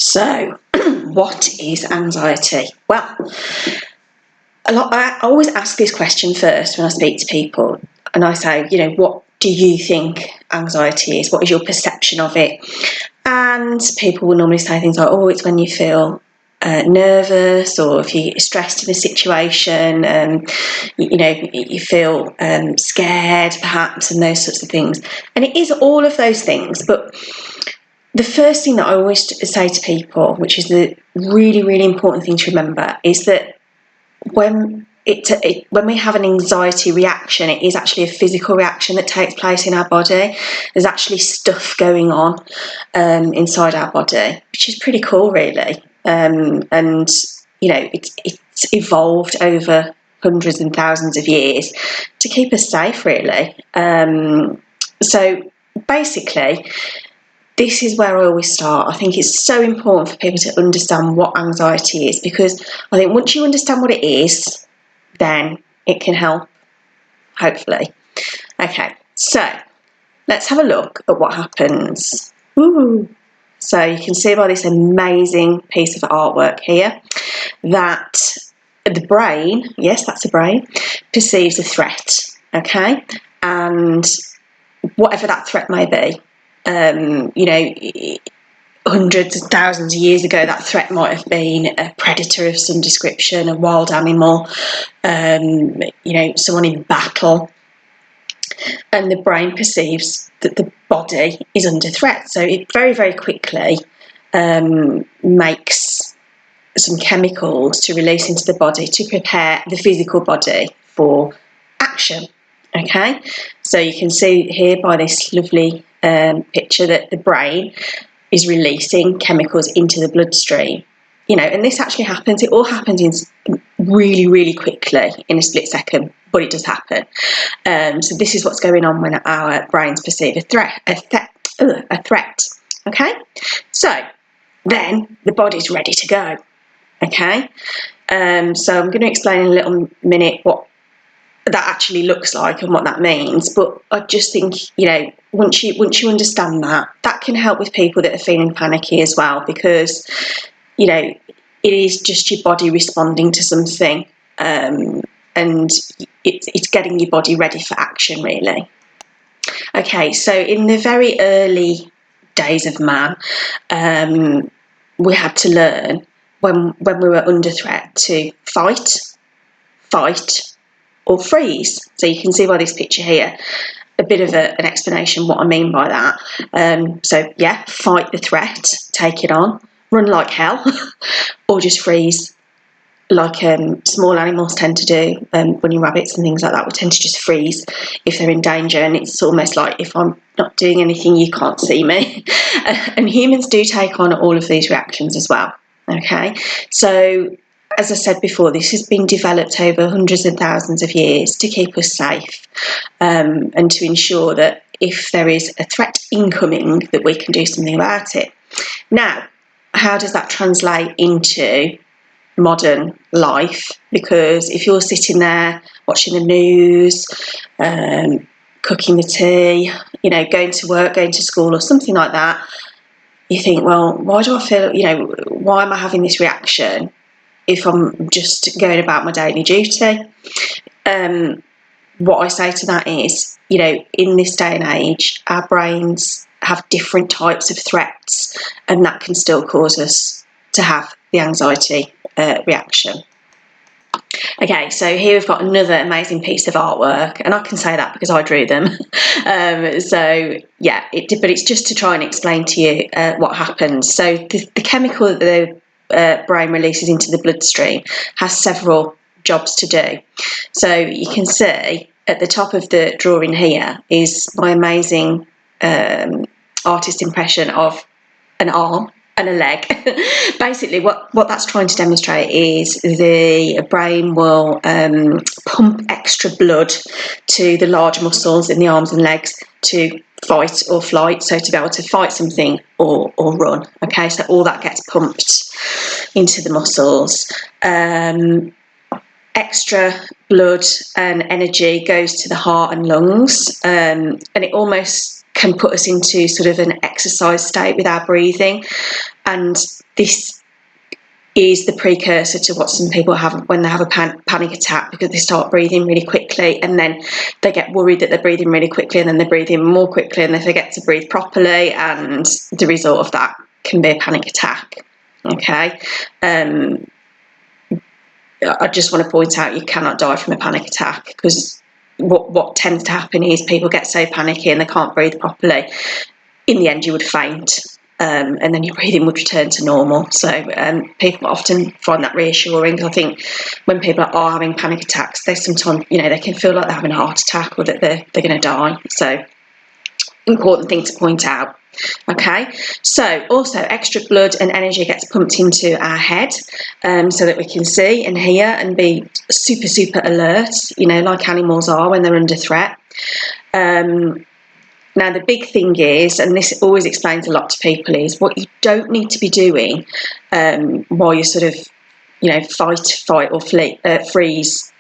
So, what is anxiety? Well, I always ask this question first when I speak to people, and I say, what do you think anxiety is? What is your perception of it? And people will normally say things like, oh, it's when you feel nervous, or if you're stressed in a situation, you feel scared perhaps, and those sorts of things. And it is all of those things, but the first thing that I always say to people, which is the really, really important thing to remember, is that when we have an anxiety reaction, it is actually a physical reaction that takes place in our body. There's actually stuff going on inside our body, which is pretty cool, really. And it's evolved over hundreds and thousands of years to keep us safe, really. So basically, this is where I always start. I think it's so important for people to understand what anxiety is, because I think once you understand what it is, then it can help, hopefully. Okay, so let's have a look at what happens. Ooh. So you can see by this amazing piece of artwork here that the brain, yes, that's a brain, perceives a threat, okay? And whatever that threat may be, hundreds of thousands of years ago, that threat might have been a predator of some description, a wild animal, someone in battle. And the brain perceives that the body is under threat. So it very, very quickly makes some chemicals to release into the body to prepare the physical body for action. Okay, so you can see here by this lovely picture that the brain is releasing chemicals into the bloodstream. And this actually happens. It all happens in really, really quickly, in a split second, but it does happen. So this is what's going on when our brains perceive a threat. Okay, so then the body's ready to go. Okay, so I'm going to explain in a little minute what that actually looks like and what that means, but I just think once you understand that can help with people that are feeling panicky as well, because it is just your body responding to something, and it's getting your body ready for action, really. Okay, so in the very early days of man, we had to learn when we were under threat to fight or freeze. So you can see by this picture here a bit of an explanation what I mean by that. So yeah, fight the threat, take it on, run like hell, or just freeze, like small animals tend to do. Bunny rabbits and things like that would tend to just freeze if they're in danger, and it's almost like, if I'm not doing anything, you can't see me. And humans do take on all of these reactions as well. Okay, so as I said before, this has been developed over hundreds and thousands of years to keep us safe, and to ensure that if there is a threat incoming, that we can do something about it. Now, how does that translate into modern life? Because if you're sitting there watching the news, cooking the tea, going to work, going to school or something like that, you think, well, why do I feel, why am I having this reaction if I'm just going about my daily duty? What I say to that is, in this day and age, our brains have different types of threats, and that can still cause us to have the anxiety reaction. Okay, so here we've got another amazing piece of artwork, and I can say that because I drew them. So yeah, but it's just to try and explain to you what happens. So the chemical that the brain releases into the bloodstream has several jobs to do. So you can see at the top of the drawing here is my amazing artist impression of an arm and a leg. Basically, what that's trying to demonstrate is the brain will pump extra blood to the large muscles in the arms and legs to fight or flight, so to be able to fight something or run. Okay, so all that gets pumped into the muscles. Extra blood and energy goes to the heart and lungs, and it almost can put us into sort of an exercise state with our breathing. And this is the precursor to what some people have when they have a panic attack, because they start breathing really quickly, and then they get worried that they're breathing really quickly, and then they breathe in more quickly, and they forget to breathe properly, and the result of that can be a panic attack. Okay. I just want to point out, you cannot die from a panic attack, because what tends to happen is people get so panicky and they can't breathe properly. In the end, you would faint, and then your breathing would return to normal. So people often find that reassuring. I think when people are having panic attacks, they sometimes, they can feel like they're having a heart attack, or that they're going to die. So important thing to point out. Okay, so also extra blood and energy gets pumped into our head, so that we can see and hear and be super alert, like animals are when they're under threat. Now, the big thing is, and this always explains a lot to people, is what you don't need to be doing while you're sort of, fight or freeze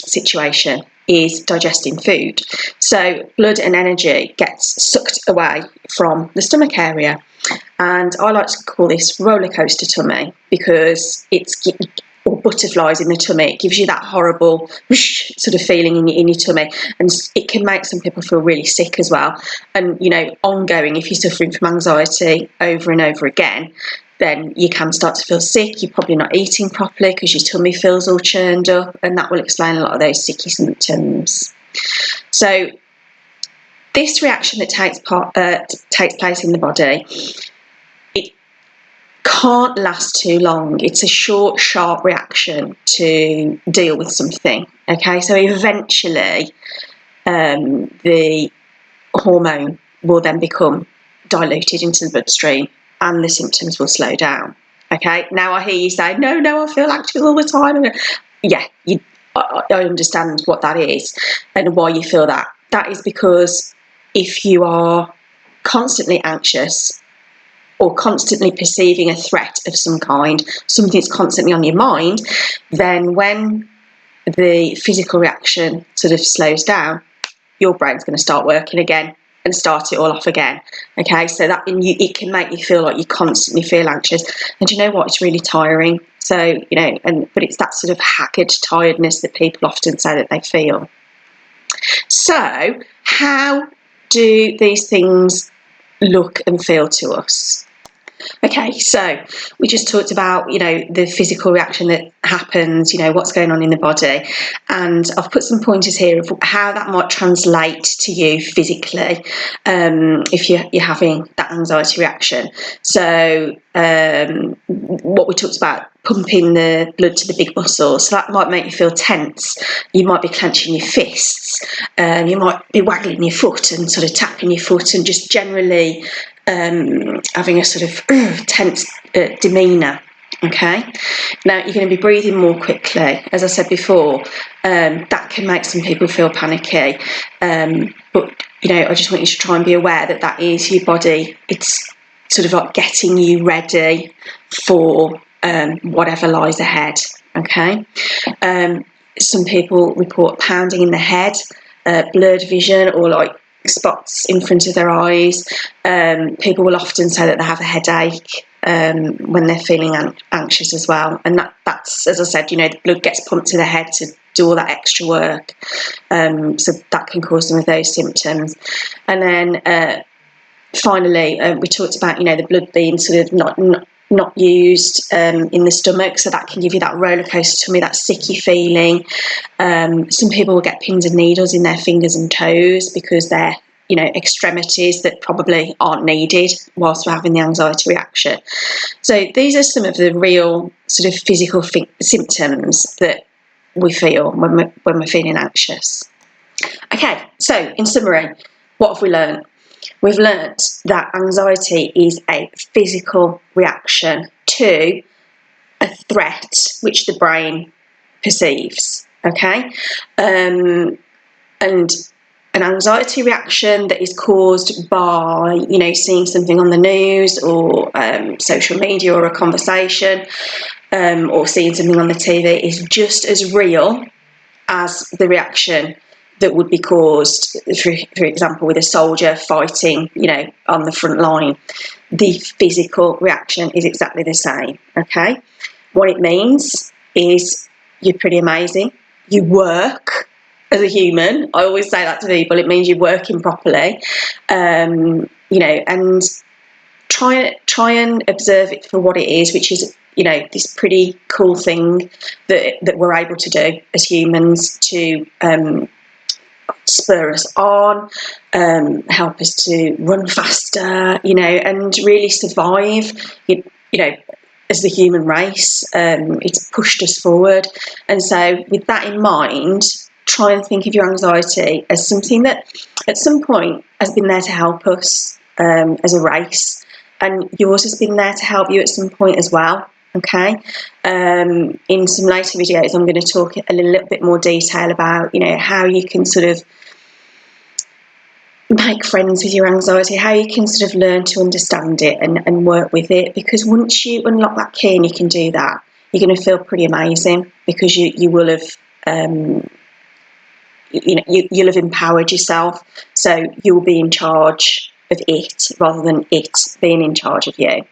situation, is digesting food. So blood and energy gets sucked away from the stomach area. And I like to call this roller coaster tummy, because or butterflies in the tummy. It gives you that horrible sort of feeling in your tummy, and it can make some people feel really sick as well. And ongoing, if you're suffering from anxiety over and over again, then you can start to feel sick. You're probably not eating properly because your tummy feels all churned up, and that will explain a lot of those sicky symptoms. So this reaction that takes place in the body, it can't last too long. It's a short, sharp reaction to deal with something. Okay, so eventually the hormone will then become diluted into the bloodstream, and the symptoms will slow down. Okay, now I hear you say, no, I feel anxious all the time. Yeah, I understand what that is and why you feel that. That is because if you are constantly anxious, or constantly perceiving a threat of some kind, something that's constantly on your mind, then when the physical reaction sort of slows down, your brain's going to start working again and start it all off again. Okay, so that it can make you feel like you constantly feel anxious, and you know what, it's really tiring. So but it's that sort of haggard tiredness that people often say that they feel. So how do these things look and feel to us? Okay, so we just talked about, the physical reaction that happens, what's going on in the body. And I've put some pointers here of how that might translate to you physically if you're having that anxiety reaction. So what we talked about, pumping the blood to the big muscles, so that might make you feel tense. You might be clenching your fists. You might be waggling your foot and sort of tapping your foot, and just generally having a sort of tense demeanour. Okay, now you're going to be breathing more quickly. As I said before, that can make some people feel panicky, but I just want you to try and be aware that that is your body. It's sort of like getting you ready for whatever lies ahead. Okay, some people report pounding in the head, blurred vision, or like spots in front of their eyes. People will often say that they have a headache when they're feeling anxious as well, and that's, as I said, the blood gets pumped to the head to do all that extra work, so that can cause some of those symptoms. And then finally, we talked about the blood being sort of not used in the stomach, so that can give you that roller coaster tummy, that sicky feeling. Some people will get pins and needles in their fingers and toes because they're extremities that probably aren't needed whilst we're having the anxiety reaction. So these are some of the real sort of physical symptoms that we feel when we're feeling anxious. Okay, so in summary, what have we learned? We've learnt that anxiety is a physical reaction to a threat which the brain perceives. Okay, and an anxiety reaction that is caused by seeing something on the news, or social media, or a conversation, or seeing something on the TV, is just as real as the reaction that would be caused, for example, with a soldier fighting, on the front line. The physical reaction is exactly the same, okay? What it means is you're pretty amazing. You work as a human. I always say that to people. It means you're working properly, and try and observe it for what it is, which is, this pretty cool thing that we're able to do as humans to spur us on, help us to run faster, and really survive, as the human race. It's pushed us forward. And so with that in mind, try and think of your anxiety as something that at some point has been there to help us as a race, and yours has been there to help you at some point as well. Okay. In some later videos, I'm going to talk a little bit more detail about, how you can sort of make friends with your anxiety, how you can sort of learn to understand it and work with it. Because once you unlock that key and you can do that, you're going to feel pretty amazing, because you will have, you'll have empowered yourself. So you'll be in charge of it rather than it being in charge of you.